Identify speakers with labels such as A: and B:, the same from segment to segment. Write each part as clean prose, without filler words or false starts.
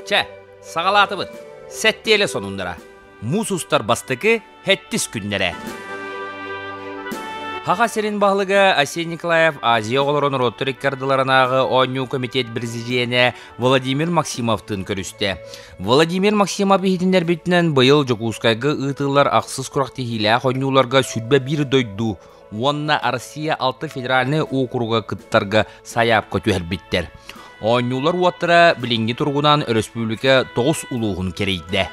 A: Çe, sağalatı bud. Settiyeli sonundara. Musustar bastıkı hettis günlere. Haqa serin bağlıga Asен Николаев Азия оларын ротты рекордыларынағы Ойну комитет президиене Владимир Максимовтың көрісті. Владимир Максимов ехетіндер бетінен бұйыл Жокускайғы ұтылар ақсыз құрақты хилі ойнуларға сүрбе бір дойду. Онна Россия 6 федеральны округа кыттарға саяп көтуәр біттер. Ойнулар уаттыра білінгі тұрғынан республика 9 улуғын керейді.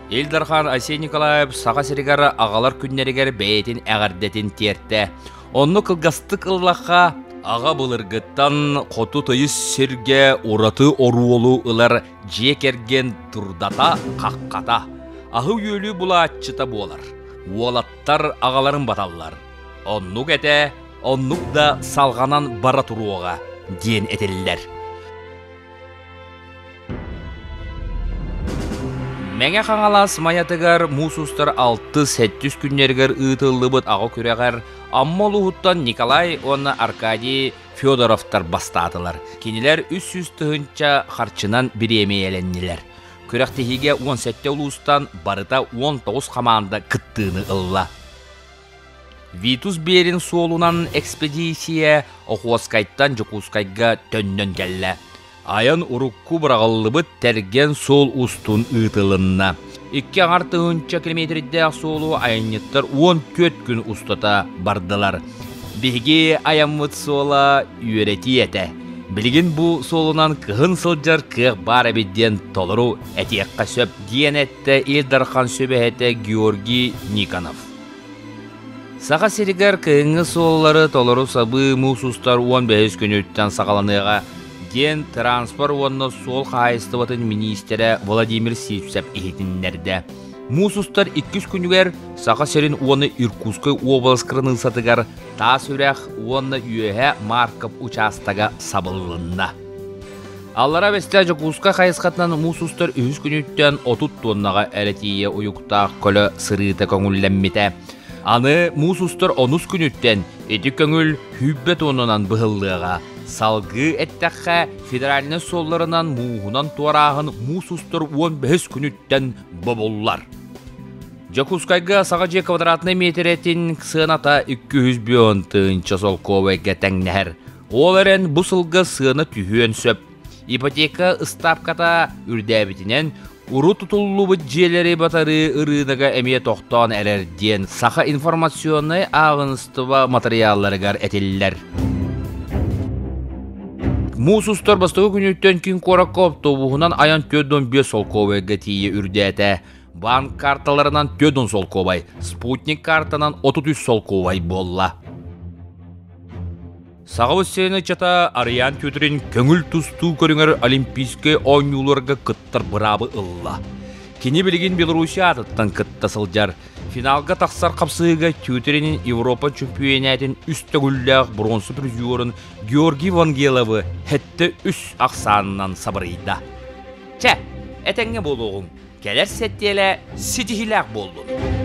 A: Элдархан Асен Николаев саға серігар ағалар күннерігер бәйтін әғардетін терті. Онны қылғастық ыллаққа аға бұлырғыттан қоту тайыз серге ораты оруолу ылар жекерген тұрдата қаққата. Ағы өлі бұла атчыта болар. Уолаттар ағаларын баталлар. Оннук әте, оннук да салғанан бара тұруға ден әтелілер. Мәңе қаңалас маятығар мусустар 6-7 күннергер ұтылы бұд ағы көрегер, амма лұғыттан Николай оны Аркадий Федоровтар бастатылар. Кенелер 300 тұхынча қарчынан біремейеленнелер. Көректігіге 17 ұлыстан барыта 19 қаманда күттіні ұлла. Витус Берин солунан экспедиция Охуаскайттан Жокускайға төннен келі. Аян урукку бұрағылыбыт тәрген сол устун ұтылынна. 2 артығынча километрде солу аянеттар 14 күн устата бардылар. Беге аянмыт сола үйерети еті. Білген бұл солунан кығын сылжар кық бар әбедден толыру әтеққа сөп ден әтті Элдархан сөбәхеті Георгий Никонов. Саға серігер кығыңы солылары толыру сабы мұсустар 15 күн өттен сағаланыға Ген транспорт онны сол қайыстыватын министері Владимир Сипсеп ехетіндерді. Мусустар 2 күнігер сақа серін оны Иркутской обласкырының сатығар тас үрәқ оны үйеге маркып участага сабылынна. Аллара бесте Жокуска қайысқатынан Мусустар 3 күніттен 30 тоннаға әретие ұйықтақ көлі сырыты көңілленметі. Аны Мусустар 10 күніттен еті көңіл хүббе тонынан бұғылдыға. Салгы әттәққа федеральны солларынан муғынан туарағын Мусустар 15 күніттен бұбыллар. Жокускайға сағаджи квадратны метр әтін сыната 200 бион тыңча солковайға тәңнәр. Ол әрін бұсылғы сыны түйен сөп. Ипотека ұстапқата үрдәбітінен ұру тұтылу бүджелері батары ұрынаға әме тоқтан әрерден сақа информационны ағыныстыва материалларығар әтелілер. Мусустар бастығы күніттен кін қораққоп тобуғынан аян 4-5 солковайға тейі үрдәті. Банк карталарынан 4 солковай, спутник картанан 33 солковай болла. Сағавыз сені чата Ариан төтірін көңіл тұсту көріңер олимпийскай ойнуларға кыттар бұрабы ылла. Кені білген Белорусия атыттан кытта сылжар. Финалға тақсар қапсыға төтірінің Европа чемпионатын үстігілләқ бронсы призерін Георгий Вангеловы хетті үс ақсанынан сабырыйда. Чә, әтәңе болуғын, кәлер сәттелі сетихіләқ болдың.